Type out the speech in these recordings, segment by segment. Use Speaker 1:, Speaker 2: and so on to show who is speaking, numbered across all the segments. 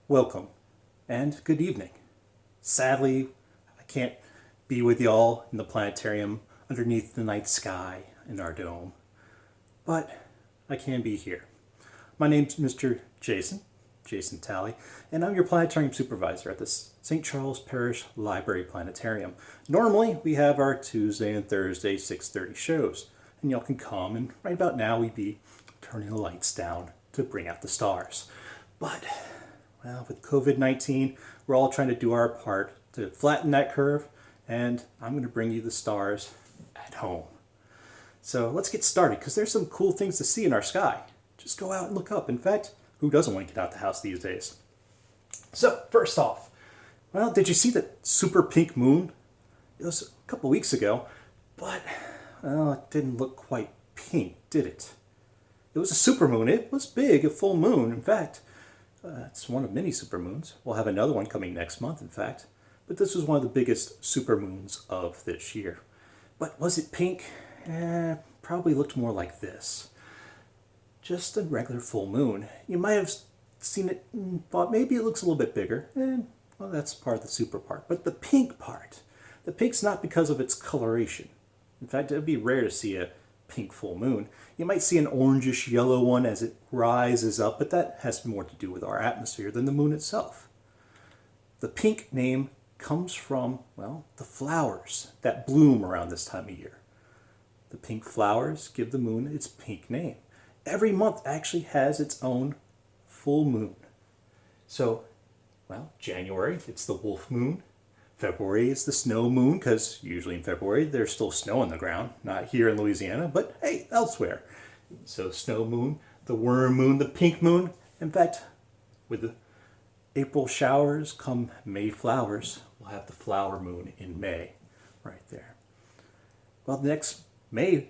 Speaker 1: welcome, and good evening. Sadly, I can't be with y'all in the planetarium underneath the night sky in our dome, but I can be here. My name's Mr. Jason Talley, and I'm your planetarium supervisor at the St. Charles Parish Library Planetarium. Normally, we have our Tuesday and Thursday 6:30 shows, and y'all can come, and right about now we'd be turning the lights down to bring out the stars. But, well, with COVID-19, we're all trying to do our part to flatten that curve, and I'm going to bring you the stars at home. So let's get started, because there's some cool things to see in our sky. Just go out and look up. In fact, who doesn't want to get out the house these days? So, first off, well, did you see the super pink moon? It was a couple weeks ago, but, well, it didn't look quite pink, did it? It was a supermoon. It was big, a full moon. In fact, it's one of many supermoons. We'll have another one coming next month, in fact. But this was one of the biggest supermoons of this year. But was it pink? Probably looked more like this. Just a regular full moon. You might have seen it and thought maybe it looks a little bit bigger. Well, that's part of the super part. But the pink part, the pink's not because of its coloration. In fact, it would be rare to see a pink full moon. You might see an orangish yellow one as it rises up, but that has more to do with our atmosphere than the moon itself. The pink name comes from, well, the flowers that bloom around this time of year. The pink flowers give the moon its pink name. Every month actually has its own full moon. So, well, January, it's the wolf moon. February is the snow moon, because usually in February there's still snow on the ground. Not here in Louisiana, but hey, elsewhere. So snow moon, the worm moon, the pink moon. In fact, with the April showers come May flowers. We'll have the flower moon in May, right there. Well, the next May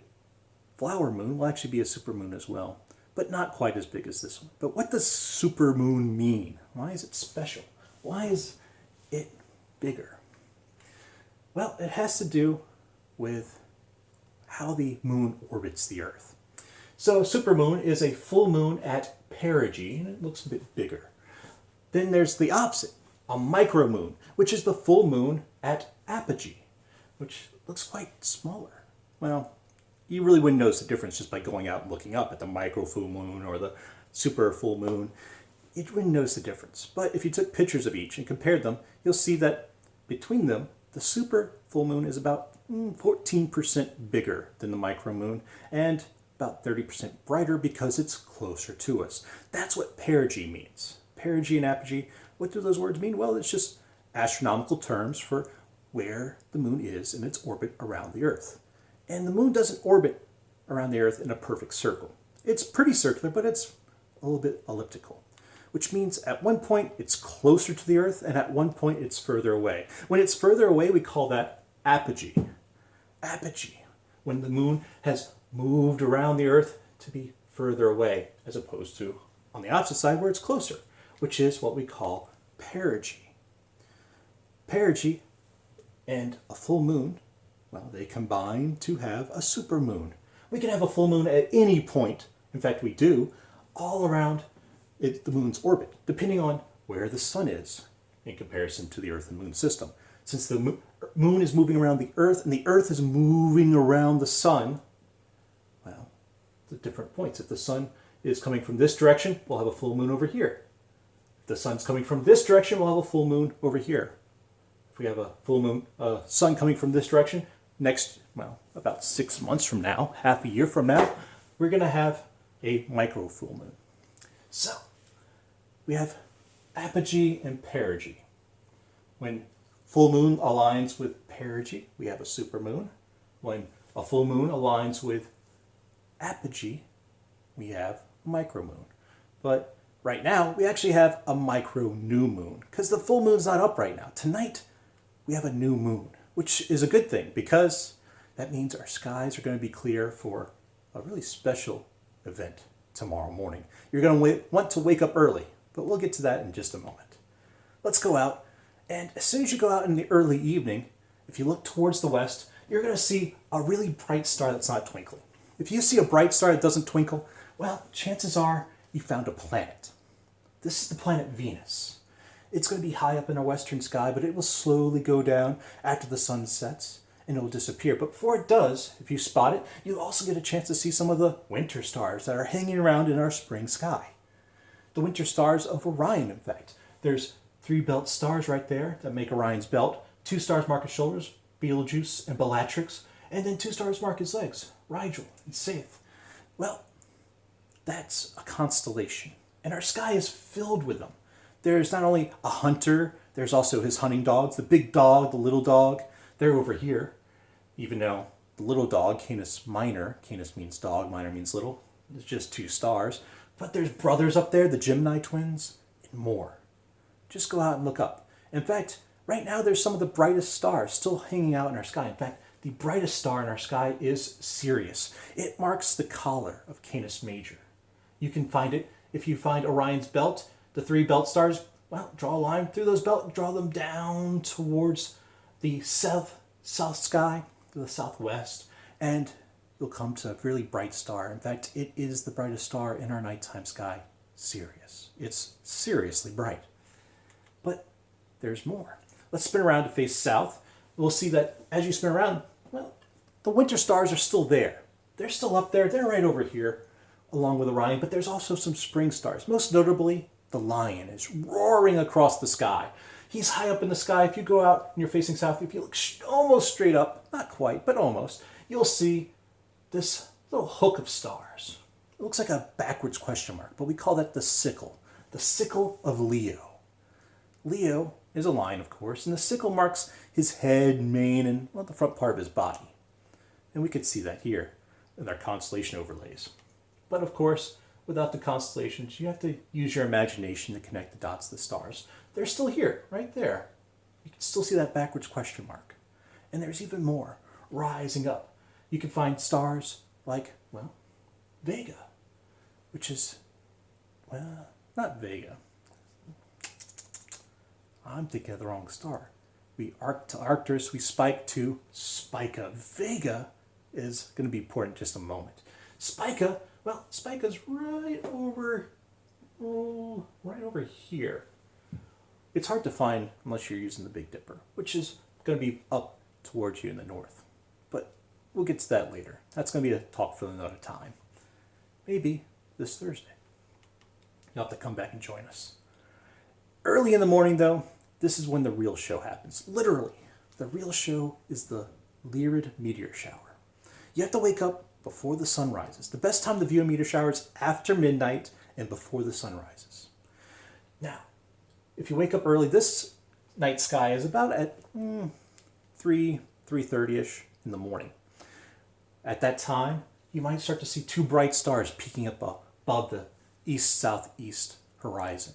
Speaker 1: flower moon will actually be a supermoon as well, but not quite as big as this one. But what does supermoon mean? Why is it special? Why is it bigger? Well, it has to do with how the moon orbits the Earth. So a supermoon is a full moon at perigee, and it looks a bit bigger. Then there's the opposite, a micromoon, which is the full moon at apogee, which looks quite smaller. Well, you really wouldn't notice the difference just by going out and looking up at the micro full moon or the super full moon. You wouldn't notice the difference. But if you took pictures of each and compared them, you'll see that between them, the super full moon is about 14% bigger than the micro moon and about 30% brighter because it's closer to us. That's what perigee means. Perigee and apogee, what do those words mean? Well, it's just astronomical terms for where the moon is in its orbit around the Earth. And the moon doesn't orbit around the Earth in a perfect circle. It's pretty circular, but it's a little bit elliptical, which means at one point it's closer to the Earth and at one point it's further away. When it's further away, we call that apogee. Apogee, when the moon has moved around the Earth to be further away, as opposed to on the opposite side where it's closer, which is what we call perigee. Perigee and a full moon, well, they combine to have a supermoon. We can have a full moon at any point, in fact we do, all around the moon's orbit, depending on where the sun is in comparison to the Earth and Moon system. Since the moon is moving around the Earth and the Earth is moving around the sun, well, the different points. If the sun is coming from this direction, we'll have a full moon over here. If the sun's coming from this direction, we'll have a full moon over here. If we have a full moon, sun coming from this direction, next, well, about 6 months from now, half a year from now, we're going to have a micro full moon. So, we have apogee and perigee. When full moon aligns with perigee, we have a supermoon. When a full moon aligns with apogee, we have a micromoon. But right now, we actually have a micro new moon, because the full moon's not up right now. Tonight, we have a new moon, which is a good thing, because that means our skies are going to be clear for a really special event tomorrow morning. You're going to want to wake up early, but we'll get to that in just a moment. Let's go out, and as soon as you go out in the early evening, if you look towards the west, you're going to see a really bright star that's not twinkling. If you see a bright star that doesn't twinkle, well, chances are you found a planet. This is the planet Venus. It's going to be high up in our western sky, but it will slowly go down after the sun sets and it will disappear. But before it does, if you spot it, you'll also get a chance to see some of the winter stars that are hanging around in our spring sky. The winter stars of Orion, in fact. There's 3 belt stars right there that make Orion's belt. 2 stars mark his shoulders, Betelgeuse and Bellatrix, and then 2 stars mark his legs, Rigel and Saiph. Well, that's a constellation, and our sky is filled with them. There's not only a hunter, there's also his hunting dogs, the big dog, the little dog. They're over here, even though the little dog, Canis Minor, Canis means dog, Minor means little, it's just 2 stars. But there's brothers up there, the Gemini twins, and more. Just go out and look up. In fact, right now there's some of the brightest stars still hanging out in our sky. In fact, the brightest star in our sky is Sirius. It marks the collar of Canis Major. You can find it if you find Orion's belt, the 3 belt stars. Well, draw a line through those belts, draw them down towards the south sky, to the southwest, and you'll come to a really bright star. In fact, it is the brightest star in our nighttime sky, Sirius. It's seriously bright. But there's more. Let's spin around to face south. We'll see that as you spin around, well, the winter stars are still there. They're still up there. They're right over here, along with Orion, but there's also some spring stars. Most notably, the Lion is roaring across the sky. He's high up in the sky. If you go out and you're facing south, if you look almost straight up, not quite, but almost, you'll see this little hook of stars. It looks like a backwards question mark, but we call that the sickle of Leo. Leo is a lion, of course, and the sickle marks his head, mane, and well, the front part of his body. And we could see that here in our constellation overlays. But of course, without the constellations, you have to use your imagination to connect the dots to the stars. They're still here, right there. You can still see that backwards question mark. And there's even more rising up. You can find stars like, well, Vega, which is, well, not Vega. I'm thinking of the wrong star. We arc to Arcturus, we spike to Spica. Vega is going to be important in just a moment. Spica's right over here. It's hard to find unless you're using the Big Dipper, which is going to be up towards you in the north. But we'll get to that later. That's going to be a talk for another time. Maybe this Thursday. You'll have to come back and join us. Early in the morning, though, this is when the real show happens. Literally, the real show is the Lyrid Meteor shower. You have to wake up before the sun rises. The best time to view a meteor shower is after midnight and before the sun rises. Now, if you wake up early, this night sky is about at 3:30ish in the morning. At that time, you might start to see 2 bright stars peeking up above the east-southeast horizon.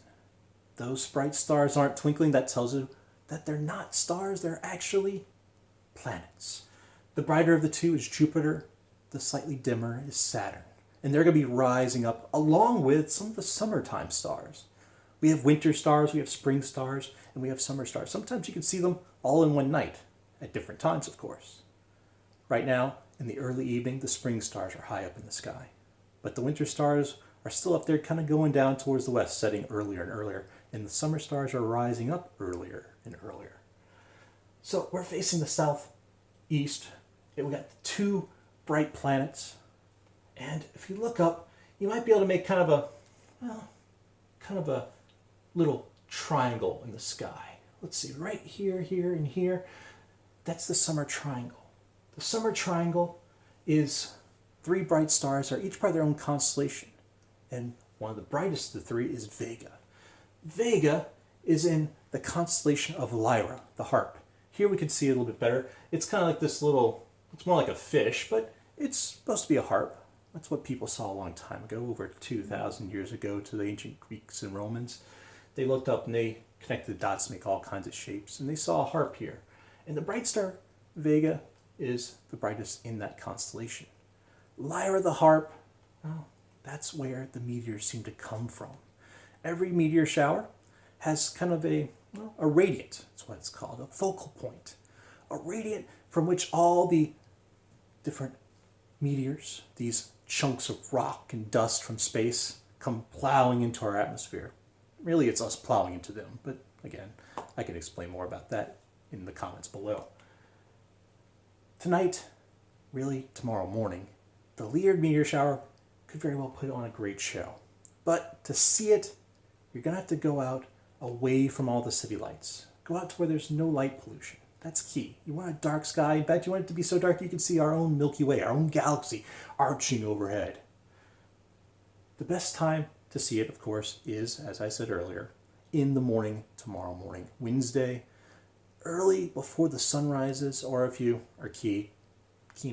Speaker 1: Those bright stars aren't twinkling. That tells you that they're not stars. They're actually planets. The brighter of the 2 is Jupiter. The slightly dimmer is Saturn. And they're going to be rising up along with some of the summertime stars. We have winter stars, we have spring stars, and we have summer stars. Sometimes you can see them all in one night, at different times, of course. Right now, in the early evening, the spring stars are high up in the sky. But the winter stars are still up there, kind of going down towards the west, setting earlier and earlier. And the summer stars are rising up earlier and earlier. So we're facing the southeast. We got 2 bright planets. And if you look up, you might be able to make kind of a little triangle in the sky. Let's see, right here, here, and here. That's the summer triangle. The summer triangle is 3 bright stars that are each part of their own constellation. And one of the brightest of the 3 is Vega. Vega is in the constellation of Lyra, the harp. Here we can see it a little bit better. It's kind of like this little, it's more like a fish, but it's supposed to be a harp. That's what people saw a long time ago, over 2,000 years ago, to the ancient Greeks and Romans. They looked up and they connected the dots to make all kinds of shapes, and they saw a harp here. And the bright star, Vega, is the brightest in that constellation. Lyra the harp, well, that's where the meteors seem to come from. Every meteor shower has kind of a radiant, that's what it's called, a focal point. A radiant from which all the different meteors, these chunks of rock and dust from space, come plowing into our atmosphere. Really, it's us plowing into them, but again, I can explain more about that in the comments below. Tonight, really tomorrow morning, the Lyrid Meteor shower could very well put on a great show. But to see it, you're going to have to go out away from all the city lights. Go out to where there's no light pollution. That's key. You want a dark sky. In fact, you want it to be so dark you can see our own Milky Way, our own galaxy arching overhead. The best time to see it, of course, is, as I said earlier, in the morning tomorrow morning, Wednesday, early before the sun rises, or if you are keen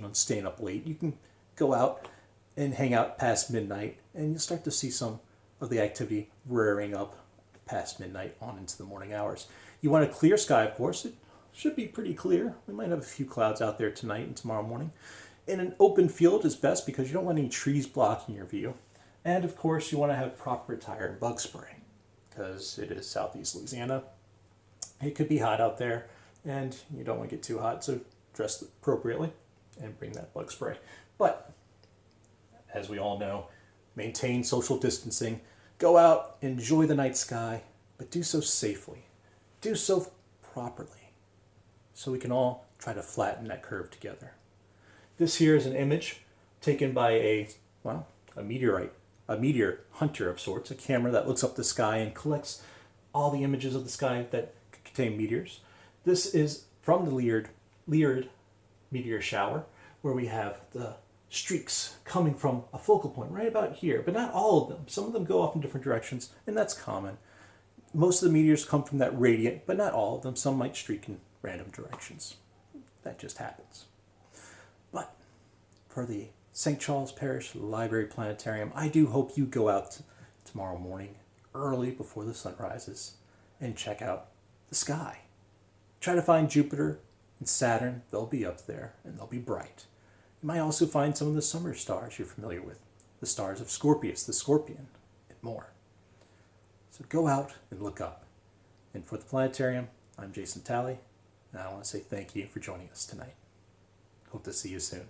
Speaker 1: on staying up late, you can go out and hang out past midnight, and you'll start to see some of the activity rearing up past midnight on into the morning hours. You want a clear sky, of course. It should be pretty clear. We might have a few clouds out there tonight and tomorrow morning. In an open field is best because you don't want any trees blocking your view. And of course, you want to have proper attire and bug spray because it is southeast Louisiana. It could be hot out there and you don't want to get too hot, so dress appropriately and bring that bug spray. But as we all know, maintain social distancing, go out, enjoy the night sky, but do so safely. Do so properly so we can all try to flatten that curve together. This here is an image taken by a meteor hunter of sorts, a camera that looks up the sky and collects all the images of the sky that contain meteors. This is from the Lyrid Meteor shower, where we have the streaks coming from a focal point right about here, but not all of them. Some of them go off in different directions, and that's common. Most of the meteors come from that radiant, but not all of them. Some might streak in random directions. That just happens. But for the St. Charles Parish Library Planetarium, I do hope you go out tomorrow morning, early before the sun rises, and check out the sky. Try to find Jupiter and Saturn. They'll be up there, and they'll be bright. You might also find some of the summer stars you're familiar with, the stars of Scorpius, the Scorpion, and more. So go out and look up. And for the Planetarium, I'm Jason Talley, and I want to say thank you for joining us tonight. Hope to see you soon.